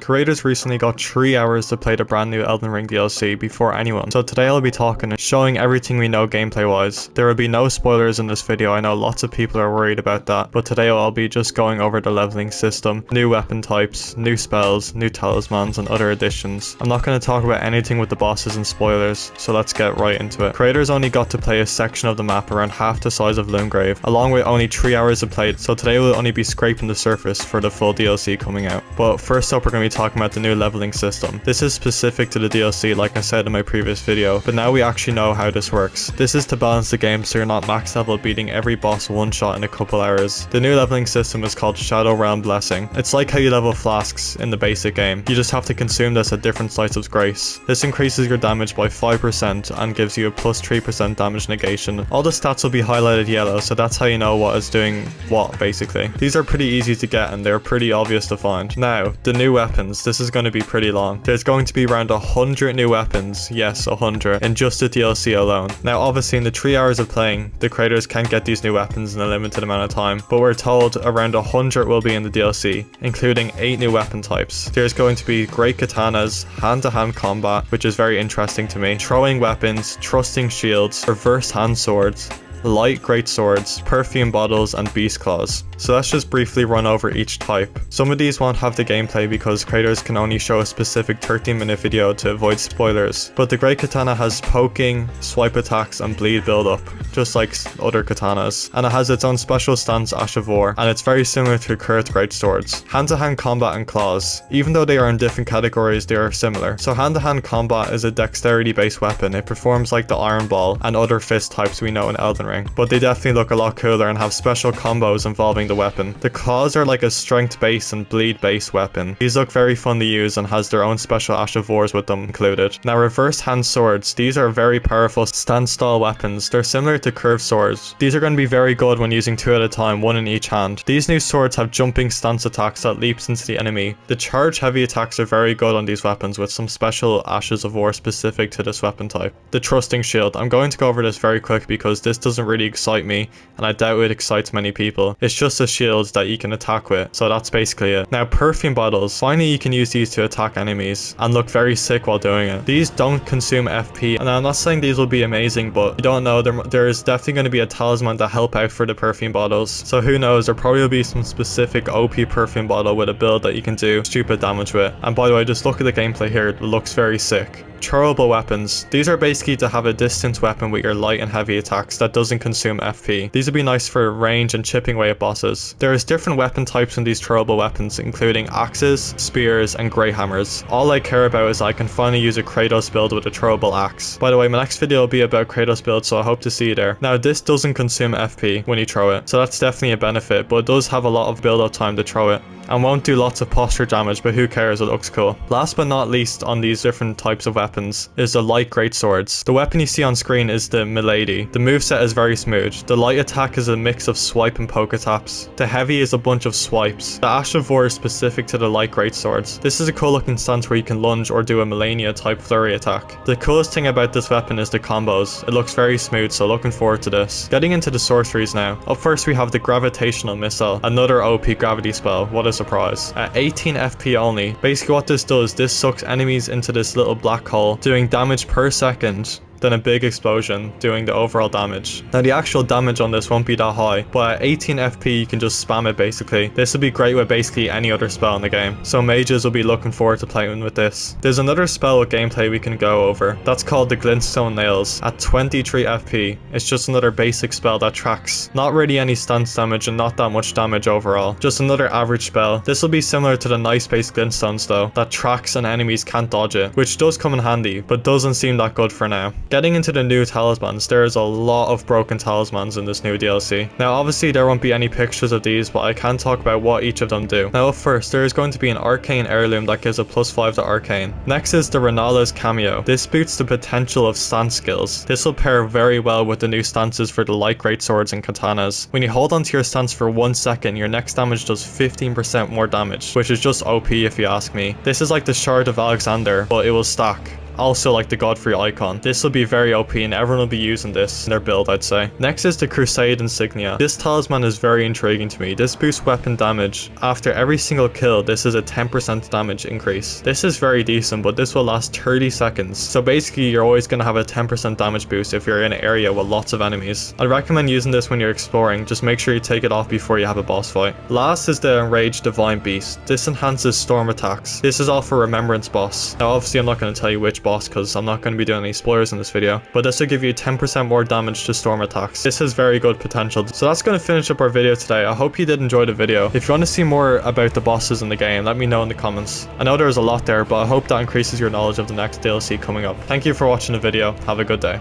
Creators recently got 3 hours to play the brand new Elden Ring DLC before anyone, so today I'll be talking and showing everything we know gameplay wise. There will be no spoilers in this video. I know lots of people are worried about that, but today I'll be just going over the leveling system, new weapon types, new spells, new talismans and other additions. I'm not going to talk about anything with the bosses and spoilers, so let's get right into it. Creators only got to play a section of the map around half the size of Loomgrave, along with only 3 hours of play, so today we'll only be scraping the surface for the full DLC coming out. But first up we're going to be talking about the new leveling system. This is specific to the DLC like I said in my previous video, but now we actually know how this works. This is to balance the game so you're not max level beating every boss one shot in a couple hours. The new leveling system is called Shadow Realm Blessing. It's like how you level flasks in the basic game. You just have to consume this at different sites of grace. This increases your damage by 5% and gives you a plus 3% damage negation. All the stats will be highlighted yellow, so that's how you know what is doing what basically. These are pretty easy to get and they're pretty obvious to find. Now, the new weapons. This is going to be pretty long. There's going to be around 100 new weapons, yes 100, in just the DLC alone. Now obviously in the 3 hours of playing, the creators can't get these new weapons in a limited amount of time, but we're told around 100 will be in the DLC, including 8 new weapon types. There's going to be great katanas, hand-to-hand combat, which is very interesting to me, throwing weapons, thrusting shields, reverse hand swords, light great swords, perfume bottles and beast claws. So let's just briefly run over each type. Some of these won't have the gameplay because creators can only show a specific 13-minute video to avoid spoilers, but the great katana has poking, swipe attacks and bleed build-up, just like other katanas, and it has its own special stance Ash of War, and it's very similar to Kurth great swords. Hand-to-hand combat and claws. Even though they are in different categories, they are similar. So hand-to-hand combat is a dexterity based weapon. It performs like the iron ball and other fist types we know in Elden Ring, but they definitely look a lot cooler and have special combos involving the weapon. The claws are like a strength base and bleed base weapon. These look very fun to use and has their own special Ash of Wars with them included. Now reverse hand swords. These are very powerful stance style weapons. They're similar to curved swords. These are going to be very good when using 2 at a time, 1 in each hand. These new swords have jumping stance attacks that leaps into the enemy. The charge heavy attacks are very good on these weapons with some special Ashes of War specific to this weapon type. The trusting shield. I'm going to go over this very quick because this doesn't really excite me and I doubt it excites many people. It's just a shield that you can attack with, so that's basically it. Now perfume bottles. Finally you can use these to attack enemies and look very sick while doing it. These don't consume FP, and I'm not saying these will be amazing, but you don't know. There is definitely going to be a talisman to help out for the perfume bottles, so who knows, there probably will be some specific OP perfume bottle with a build that you can do stupid damage with. And by the way, just look at the gameplay here, it looks very sick. Throwable weapons. These are basically to have a distance weapon with your light and heavy attacks that doesn't consume FP. These would be nice for range and chipping away at bosses. There is different weapon types in these throwable weapons, including axes, spears and grey hammers. All I care about is I can finally use a Kratos build with a throwable axe. By the way, my next video will be about Kratos build, so I hope to see you there. Now this doesn't consume FP when you throw it, so that's definitely a benefit, but it does have a lot of build up time to throw it and won't do lots of posture damage, but who cares, it looks cool. Last but not least on these different types of weapons is the light great swords. The weapon you see on screen is the Milady. The moveset is very smooth. The light attack is a mix of swipe and poke attacks. The heavy is a bunch of swipes. The Ash of War is specific to the light great swords. This is a cool looking stance where you can lunge or do a Millennia type flurry attack. The coolest thing about this weapon is the combos. It looks very smooth, so looking forward to this. Getting into the sorceries now. Up first we have the gravitational missile, another OP gravity spell. What a surprise. At 18 FP only. Basically what this does, this sucks enemies into this little black hole, doing damage per second, then a big explosion doing the overall damage. Now the actual damage on this won't be that high, but at 18 FP you can just spam it basically. This will be great with basically any other spell in the game, so mages will be looking forward to playing with this. There's another spell with gameplay we can go over. That's called the Glintstone Nails. At 23 FP, it's just another basic spell that tracks. Not really any stance damage and not that much damage overall. Just another average spell. This will be similar to the nice base Glintstones though, that tracks and enemies can't dodge it, which does come in handy, but doesn't seem that good for now. Getting into the new talismans, there is a lot of broken talismans in this new DLC. Now obviously there won't be any pictures of these, but I can talk about what each of them do. Now up first, there is going to be an arcane heirloom that gives a +5 to arcane. Next is the Renala's cameo. This boosts the potential of stance skills. This will pair very well with the new stances for the light great swords and katanas. When you hold onto your stance for 1 second, your next damage does 15% more damage, which is just OP if you ask me. This is like the Shard of Alexander, but it will stack. also like the Godfrey icon. This will be very OP and everyone will be using this in their build, I'd say. Next is the Crusade insignia. This talisman is very intriguing to me. This boosts weapon damage. After every single kill, this is a 10% damage increase. This is very decent, but this will last 30 seconds. So basically you're always going to have a 10% damage boost if you're in an area with lots of enemies. I'd recommend using this when you're exploring. Just make sure you take it off before you have a boss fight. Last is the Enraged Divine Beast. This enhances storm attacks. This is all for Remembrance boss. Now obviously I'm not going to tell you which boss because I'm not going to be doing any spoilers in this video, but this will give you 10% more damage to storm attacks. This has very good potential. So that's going to finish up our video today. I hope you did enjoy the video. If you want to see more about the bosses in the game, let me know in the comments. I know there's a lot there, but I hope that increases your knowledge of the next DLC coming up. Thank you for watching the video. Have a good day.